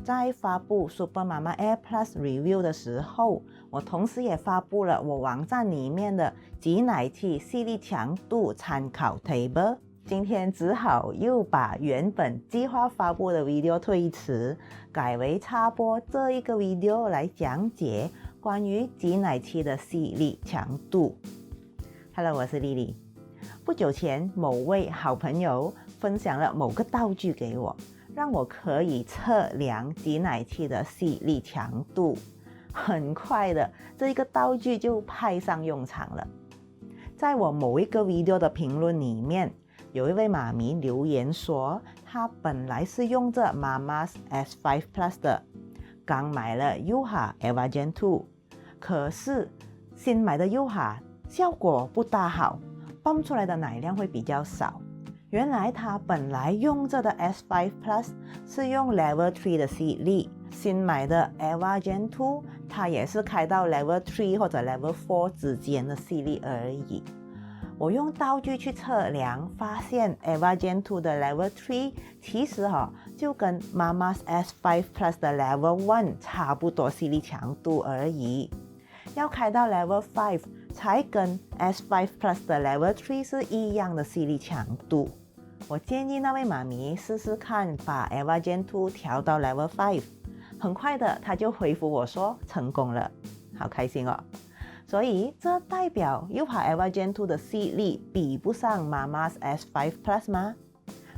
在发布 Super Mama Air Plus Review 的时候，我同时也发布了我网站里面的挤奶器吸力强度参考 table。今天只好又把原本计划发布的 video 推迟，改为插播这一个 video 来讲解关于挤奶器的吸力强度。Hello， 我是丽丽。不久前，某位好朋友分享了某个道具给我，让我可以测量挤奶器的吸力强度。很快的，这一个道具就派上用场了。在我某一个 video 的评论里面，有一位妈咪留言说，她本来是用着 Mama's S5 Plus 的，刚买了 Yuha Evagen 2， 可是新买的 Yuha 效果不大好，泵出来的奶量会比较少。原来她本来用着的 S5 Plus 是用 Level 3的吸力，新买的 Evagen 2它也是开到 Level 3或者 Level 4之间的吸力而已。我用道具去测量，发现 Evagen 2的 Level 3其实就跟 Mama's S5 Plus 的 Level 1差不多吸力强度而已。要开到 Level 5才跟 S5 Plus 的 Level 3是一样的吸力强度。我建议那位妈咪试试看，把 Evagen 2调到 Level 5。很快的，她就回复我说成功了，好开心哦。所以这代表 Yuha Evagen 2的吸力比不上 Mama's S5 Plus 吗？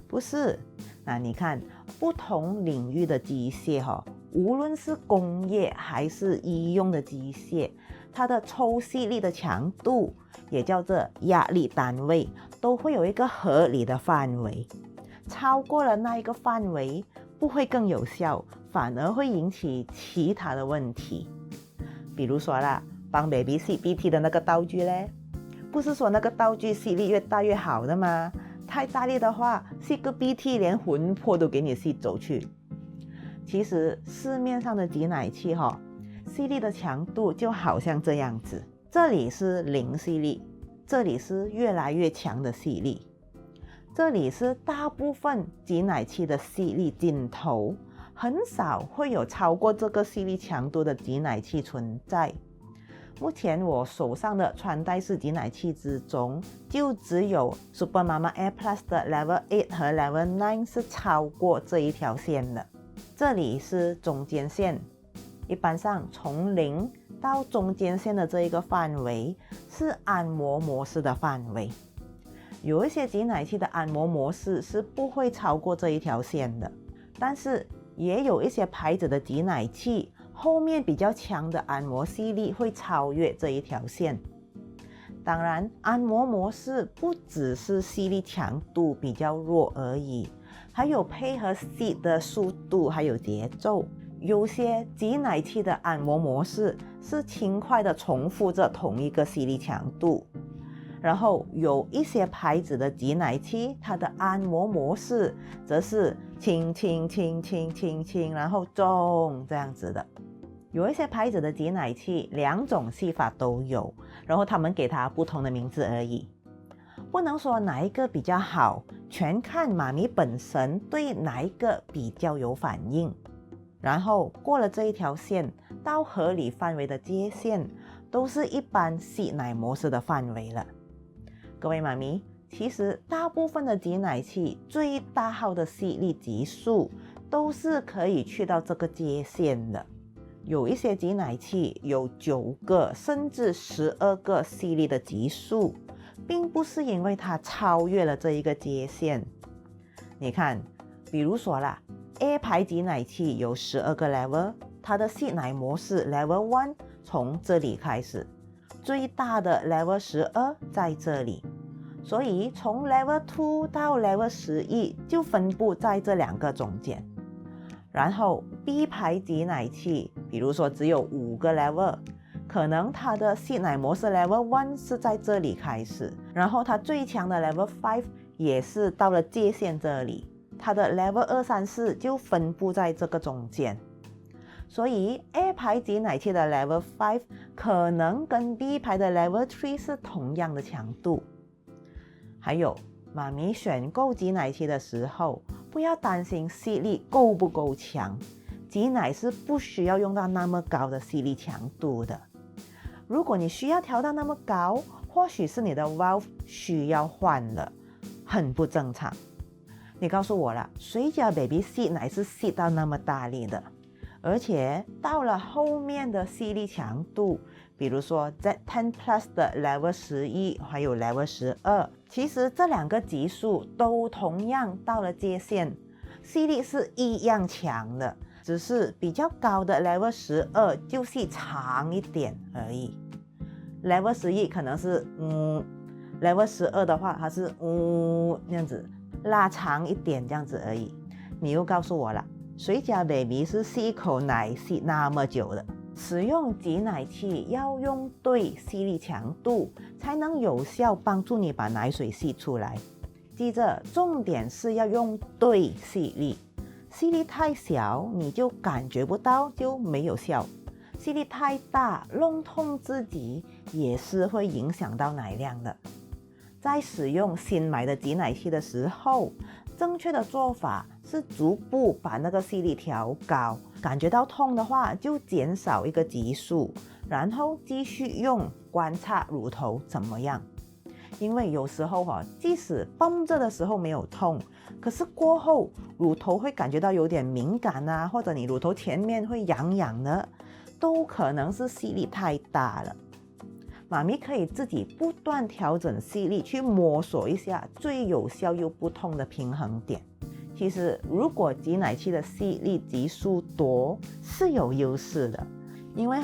不是。那你看，不同领域的机械无论是工业还是医用的机械，它的抽吸力的强度，也叫做压力单位，都会有一个合理的范围。超过了那一个范围，不会更有效，反而会引起其他的问题。比如说啦，帮 baby 吸鼻涕的那个道具嘞，不是说那个道具吸力越大越好的吗？太大力的话，吸个鼻涕连魂魄都给你吸走去。其实市面上的挤奶器吸力的强度就好像这样子，这里是零吸力，这里是越来越强的吸力，这里是大部分挤奶器的吸力尽头，很少会有超过这个吸力强度的挤奶器存在。目前我手上的穿戴式挤奶器之中，就只有 Super Mama Air Plus 的 Level 8和 Level 9是超过这一条线的。这里是中间线，一般上从0到中间线的这一个范围是按摩模式的范围。有一些挤奶器的按摩模式是不会超过这一条线的，但是也有一些牌子的挤奶器后面比较强的按摩吸力会超越这一条线。当然，按摩模式不只是吸力强度比较弱而已，还有配合吸的速度还有节奏。有些挤奶器的按摩模式是轻快的重复着同一个吸力强度，然后有一些牌子的挤奶器，它的按摩模式则是轻轻轻轻轻轻，然后重这样子的。有一些牌子的挤奶器两种吸法都有，然后他们给它不同的名字而已。不能说哪一个比较好，全看妈咪本身对哪一个比较有反应。然后过了这一条线，到合理范围的接线，都是一般吸奶模式的范围了。各位妈咪，其实大部分的挤奶器最大号的吸力级数都是可以去到这个接线的。有一些挤奶器有9个甚至12个吸力的级数，并不是因为它超越了这一个接线。你看，比如说啦， A 牌挤奶器有12个 level， 它的吸奶模式 Level 1从这里开始，最大的 Level 12在这里，所以从 Level 2到 Level 11就分布在这两个中间。然后 B 牌挤奶器，比如说只有5个 level， 可能它的吸奶模式 Level 1是在这里开始，然后它最强的 Level 5也是到了界线这里，它的 Level 2、3、4就分布在这个中间。所以 A 牌挤奶器的 Level 5可能跟 B 牌的 Level 3是同样的强度。还有，妈咪选购挤奶器的时候，不要担心吸力够不够强，挤奶是不需要用到那么高的吸力强度的。如果你需要调到那么高，或许是你的 valve 需要换了，很不正常。你告诉我了，谁家 baby 吸奶是吸到那么大力的？而且到了后面的吸力强度，比如说 Z10 Plus 的 Level 11还有 Level 12，其实这两个级数都同样到了界限，吸力是一样强的，只是比较高的 Level 12就吸长一点而已。Level 11可能是Level 12的话，它是这样子拉长一点这样子而已。你又告诉我了，谁家 baby 是吸一口奶吸那么久的？使用挤奶器要用对吸力强度，才能有效帮助你把奶水吸出来。记着，重点是要用对吸力，吸力太小你就感觉不到，就没有效。吸力太大，弄痛自己也是会影响到奶量的。在使用新买的挤奶器的时候，正确的做法是逐步把那个吸力调高，感觉到痛的话就减少一个级数，然后继续用，观察乳头怎么样。因为有时候即使泵着的时候没有痛，可是过后乳头会感觉到有点敏感啊，或者你乳头前面会痒痒的，都可能是吸力太大了。妈咪可以自己不断调整吸力，去摸索一下最有效又不痛的平衡点。其实如果挤奶器的吸力级数多是有优势的，因为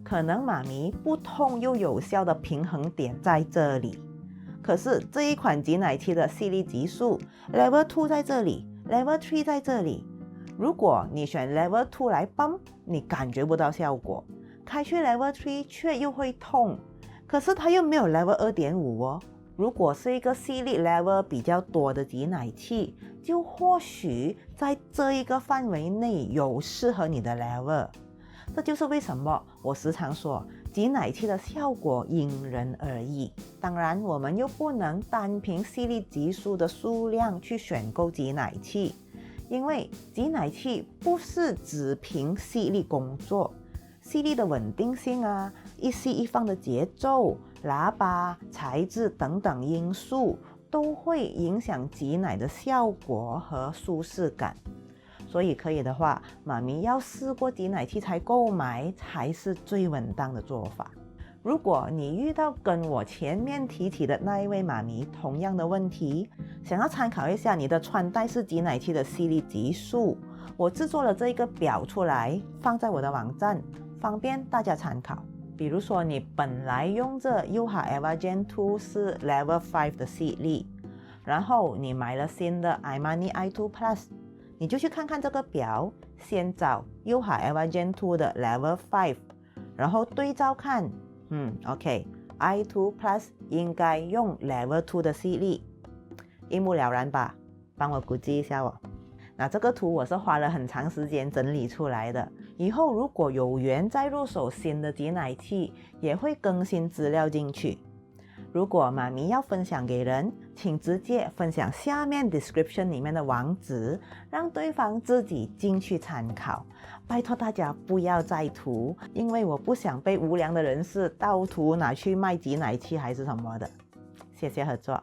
可能妈咪不痛又有效的平衡点在这里。可是这一款挤奶器的吸力级数 Level 2在这里， Level 3在这里。如果你选 Level 2来泵，你感觉不到效果，开去 Level 3却又会痛，可是它又没有 Level 2.5哦。如果是一个吸力 Level 比较多的挤奶器，就或许在这一个范围内有适合你的 Level。这就是为什么我时常说挤奶器的效果因人而异。当然我们又不能单凭吸力级数的数量去选购挤奶器，因为挤奶器不是只凭吸力工作，吸力的稳定性啊，一吸一放的节奏、喇叭、材质等等因素都会影响挤奶的效果和舒适感。所以可以的话，妈咪要试过挤奶器才购买才是最稳当的做法。如果你遇到跟我前面提起的那一位妈咪同样的问题，想要参考一下你的穿戴式挤奶器的吸力级数，我制作了这一个表出来，放在我的网站，方便大家参考。比如说你本来用着 Yoha Evagen 2是 Level 5的吸力，然后你买了新的 Imani i2 Plus， 你就去看看这个表，先找 Yoha Evagen 2的 Level 5， 然后对照看OK， i2 Plus 应该用 Level 2的吸力，一目了然吧？帮我估计一下哦。那这个图我是花了很长时间整理出来的，以后如果有缘再入手新的挤奶器，也会更新资料进去。如果妈咪要分享给人，请直接分享下面 description 里面的网址，让对方自己进去参考。拜托大家不要再图，因为我不想被无良的人士盗图拿去卖挤奶器还是什么的。谢谢合作。